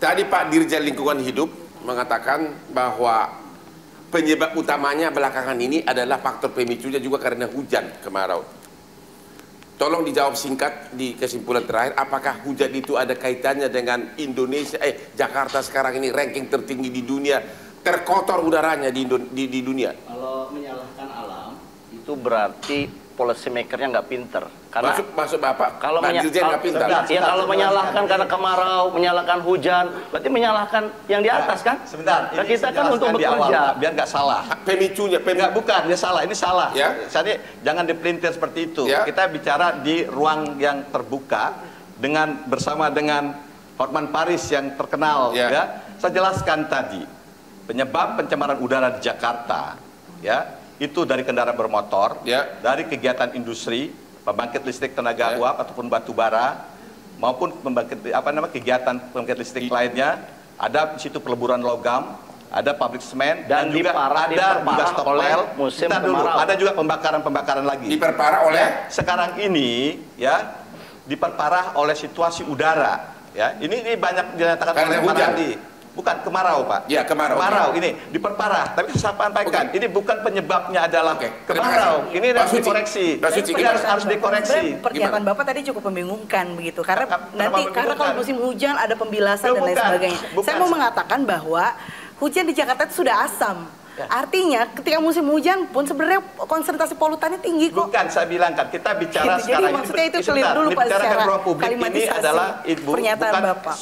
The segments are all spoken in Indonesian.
Tadi Pak Dirjen Lingkungan Hidup mengatakan bahwa penyebab utamanya belakangan ini adalah faktor pemicunya juga karena hujan kemarau. Tolong dijawab singkat di kesimpulan terakhir, apakah hujan itu ada kaitannya dengan Indonesia, Jakarta sekarang ini ranking tertinggi di dunia, terkotor udaranya di dunia? Kalau menyalahkan alam, itu berarti policy makernya nggak pinter. Karena maksud Bapak, kalau nggak pinter. Ya, kalau menyalahkan karena kemarau, menyalahkan hujan, berarti menyalahkan yang di atas kan? Sebentar, nah, kita kan untuk bekerja. Biar nggak salah. Pemicunya, bukan, dia salah, ini salah. Ya? Jadi jangan dipelintir seperti itu. Ya? Kita bicara di ruang yang terbuka bersama dengan Hotman Paris yang terkenal. Ya. Ya. Saya jelaskan tadi, penyebab pencemaran udara di Jakarta, ya, itu dari kendaraan bermotor, ya, dari kegiatan industri, pembangkit listrik tenaga uap ataupun batu bara, maupun kegiatan pembangkit listrik lainnya. Ada di situ peleburan logam, ada pabrik semen, dan juga ada juga stockpile. Ada juga pembakaran lagi. Diperparah oleh sekarang ini, ya, diperparah oleh situasi udara. Ya, ini banyak dinyatakan karena hujan. Bukan kemarau, Pak. Ya, kemarau. Kemarau ini diperparah. Tapi saya sampaikan, ini bukan penyebabnya adalah kemarau. Ini harus dikoreksi. Harus dikoreksi. Pernyataan Bapak tadi cukup membingungkan begitu. Karena karena kalau musim hujan ada pembilasan dan lain sebagainya. Saya mau mengatakan bahwa hujan di Jakarta itu sudah asam. Ya. Artinya ketika musim hujan pun sebenarnya konsentrasi polutannya tinggi kok. Bukan, saya bilang kan kita bicara gitu. sekarang. Jadi maksudnya itu clear dulu Pak, secara ruang publik ini adalah pernyataan bukan Bapak.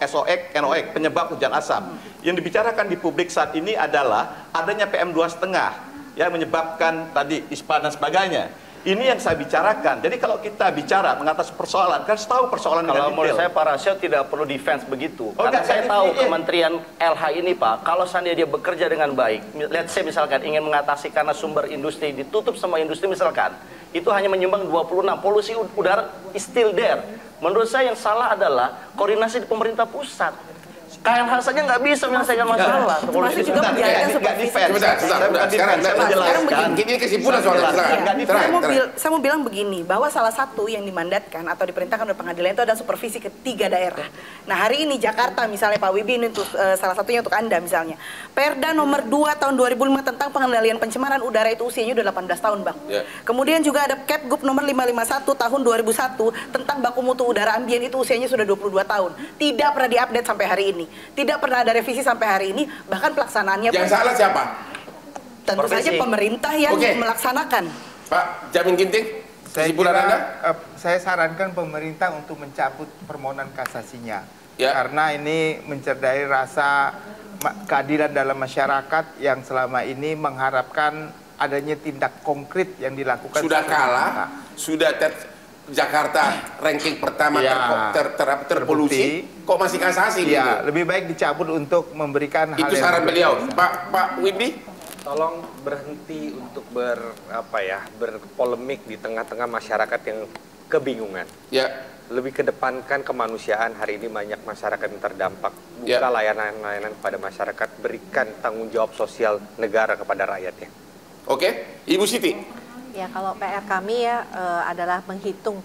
SOX, NOx penyebab hujan asam. Yang dibicarakan di publik saat ini adalah adanya PM2,5 yang menyebabkan tadi ISPA dan sebagainya. Ini yang saya bicarakan. Jadi kalau kita bicara mengatasi persoalan, kan tahu persoalan dengan detail. Kalau menurut saya Pak Rasio tidak perlu defense begitu. Karena saya tahu Kementerian LH ini Pak, kalau seandainya dia bekerja dengan baik, let's say misalkan ingin mengatasi karena sumber industri ditutup semua industri misalkan, itu hanya menyumbang 26, polusi udara is still there. Menurut saya yang salah adalah koordinasi di pemerintah pusat. KLH saja nggak bisa menyelesaikan masalah. Termasuk juga penjagaan supervisi. Sekarang begini kesimpulan soalnya. Saya mau bilang begini, bahwa salah satu yang dimandatkan atau diperintahkan oleh pengadilan itu adalah supervisi ke 3 daerah. Nah hari ini Jakarta misalnya Pak Wibi, ini untuk salah satunya untuk Anda misalnya. Perda nomor 2 tahun 2005 tentang pengendalian pencemaran udara itu usianya udah 18 tahun Bang. Kemudian juga ada Kepgub nomor 551 tahun 2001 tentang baku mutu udara ambien itu usianya sudah 22 tahun. Tidak pernah diupdate sampai hari ini. Tidak pernah ada revisi sampai hari ini, bahkan pelaksanaannya yang salah siapa? Tentu saja pemerintah yang melaksanakan. Pak Jamin Ginting, kesimpulan Anda? Saya sarankan pemerintah untuk mencabut permohonan kasasinya. Ya. Karena ini mencederai rasa keadilan dalam masyarakat yang selama ini mengharapkan adanya tindak konkret yang dilakukan. Sudah kalah, sudah Jakarta ranking pertama terpolusi, kok masih kasasi? Ya, lebih baik dicabut untuk memberikan hal itu saran beliau. Pak Windy, tolong berhenti untuk berpolemik di tengah-tengah masyarakat yang kebingungan. Ya. Lebih kedepankan kemanusiaan. Hari ini banyak masyarakat yang terdampak. Buka layanan-layanan kepada masyarakat, berikan tanggung jawab sosial negara kepada rakyatnya. Oke, Ibu Siti. Ya, kalau PR kami ya adalah menghitung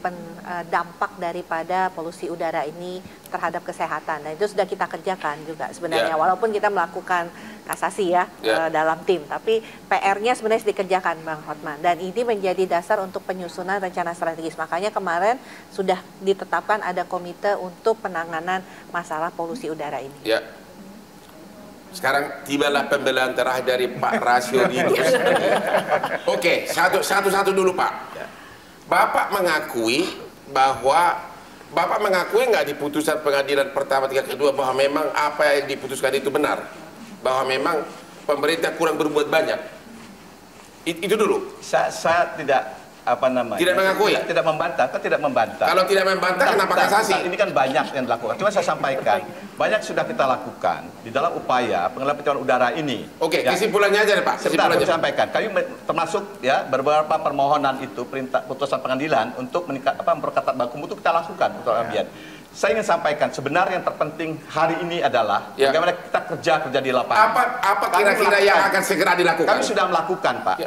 dampak daripada polusi udara ini terhadap kesehatan, dan itu sudah kita kerjakan juga sebenarnya, walaupun kita melakukan kasasi dalam tim, tapi PR-nya sebenarnya dikerjakan Bang Hotman, dan ini menjadi dasar untuk penyusunan rencana strategis. Makanya kemarin sudah ditetapkan ada komite untuk penanganan masalah polusi udara ini. Ya. Sekarang tibalah pembelaan terakhir dari Pak Rasio di Indonesia. Oke, satu-satu dulu Pak. Bapak mengakui nggak di putusan pengadilan pertama, tiga, kedua bahwa memang apa yang diputuskan itu benar, bahwa memang pemerintah kurang berbuat banyak. Itu dulu. Saya tidak tidak mengakui, tidak membantah, kan tidak membantah. Kalau tidak membantah, kenapa kasasi? Ini kan banyak yang dilakukan. Cuma saya sampaikan, banyak sudah kita lakukan di dalam upaya pengendalian pencemaran udara ini. Oke, kesimpulannya aja deh Pak. Sebentar, saya sampaikan. Kami termasuk beberapa permohonan itu perintah putusan pengadilan untuk memperketat baku mutu kita lakukan untuk ambien. Saya ingin sampaikan, sebenarnya yang terpenting hari ini adalah bagaimana kita kerja di lapangan. Apa kira-kira yang akan segera dilakukan? Kami sudah melakukan, Pak.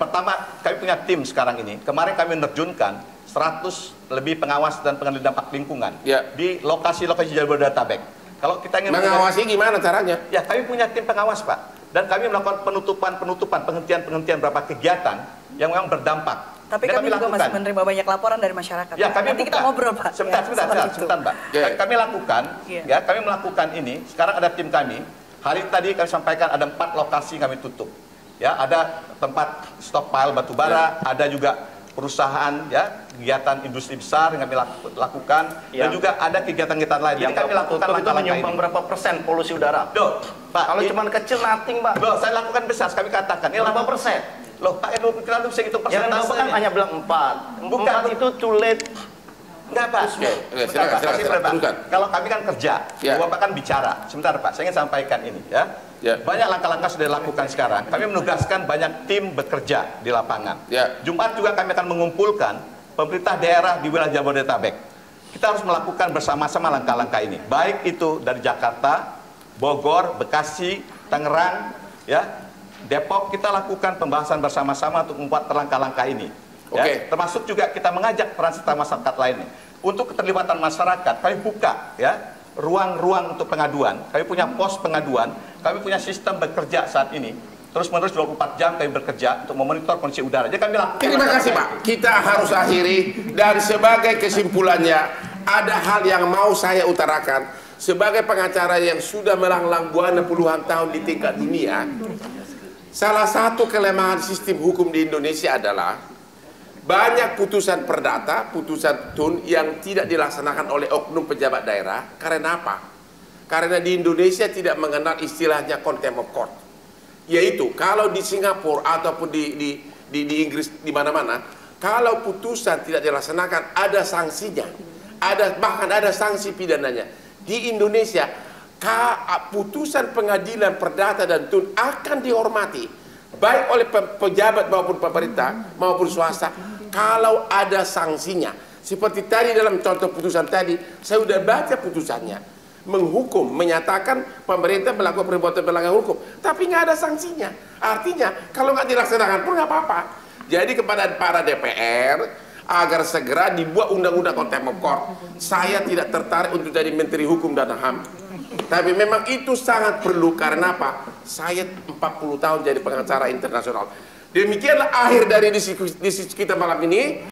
Pertama, kami punya tim sekarang ini. Kemarin kami menerjunkan 100 lebih pengawas dan pengendali dampak lingkungan di lokasi-lokasi Jabodetabek. Kalau kita ingin mengawasi gimana caranya? Ya, kami punya tim pengawas, Pak. Dan kami melakukan penutupan, penghentian beberapa kegiatan yang memang berdampak. Tapi kami juga masih menerima banyak laporan dari masyarakat. Ya, kami nanti kita ngobrol, Pak. Sebentar, Mbak. Kami lakukan, ya, kami melakukan ini. Sekarang ada tim kami. Hari tadi kami sampaikan ada 4 lokasi kami tutup. Ya, ada tempat stockpile batu bara, ada juga perusahaan, ya, kegiatan industri besar yang kami lakukan, dan juga ada kegiatan-kegiatan lain. Jadi kami lakukan langkah-langkah menyumbang berapa persen polusi udara? Loh, Pak, kalau cuma kecil nothing, Pak. Loh, saya lakukan besar, kami katakan. Ini berapa persen? Loh, Pak, kita bisa hitung persentase. Yang kan hanya bilang 4. Bukan, itu too late. Enggak, Pak. Silakan. Kalau kami kan kerja, Bapak kan bicara. Sebentar, Pak, saya ingin sampaikan ini, ya. Banyak langkah-langkah sudah dilakukan sekarang. Kami menugaskan banyak tim bekerja di lapangan. Jumat juga kami akan mengumpulkan pemerintah daerah di wilayah Jabodetabek. Kita harus melakukan bersama-sama langkah-langkah ini. Baik itu dari Jakarta, Bogor, Bekasi, Tangerang, ya, Depok, kita lakukan pembahasan bersama-sama untuk membuat langkah-langkah ini. Ya, termasuk juga kita mengajak peran serta masyarakat lainnya. Untuk keterlibatan masyarakat, kami buka, ya, ruang-ruang untuk pengaduan. Kami punya pos pengaduan, kami punya sistem bekerja saat ini. Terus-menerus 24 jam kami bekerja untuk memonitor kondisi udara. Jadi kami lakukan. Terima kasih, Pak. Kita harus akhiri, dan sebagai kesimpulannya, ada hal yang mau saya utarakan. Sebagai pengacara yang sudah melanglang buana puluhan tahun di tingkat dunia, salah satu kelemahan sistem hukum di Indonesia adalah banyak putusan perdata, putusan tun yang tidak dilaksanakan oleh oknum pejabat daerah. Karena apa? Karena di Indonesia tidak mengenal istilahnya contempt of court. Yaitu kalau di Singapura ataupun di Inggris, di mana-mana, kalau putusan tidak dilaksanakan ada sanksinya, bahkan ada sanksi pidananya. Di Indonesia, putusan pengadilan perdata dan tun akan dihormati baik oleh pejabat maupun pemerintah maupun swasta kalau ada sanksinya. Seperti tadi dalam contoh putusan tadi, saya sudah baca putusannya, menghukum, menyatakan pemerintah melakukan perbuatan pelanggaran hukum, tapi nggak ada sanksinya. Artinya kalau nggak dilaksanakan pun nggak apa-apa. Jadi kepada para DPR agar segera dibuat undang-undang contempt of court. Saya tidak tertarik untuk jadi Menteri Hukum dan HAM. Tapi memang itu sangat perlu. Karena apa? Saya 40 tahun jadi pengacara internasional. Demikianlah akhir dari diskusi kita malam ini.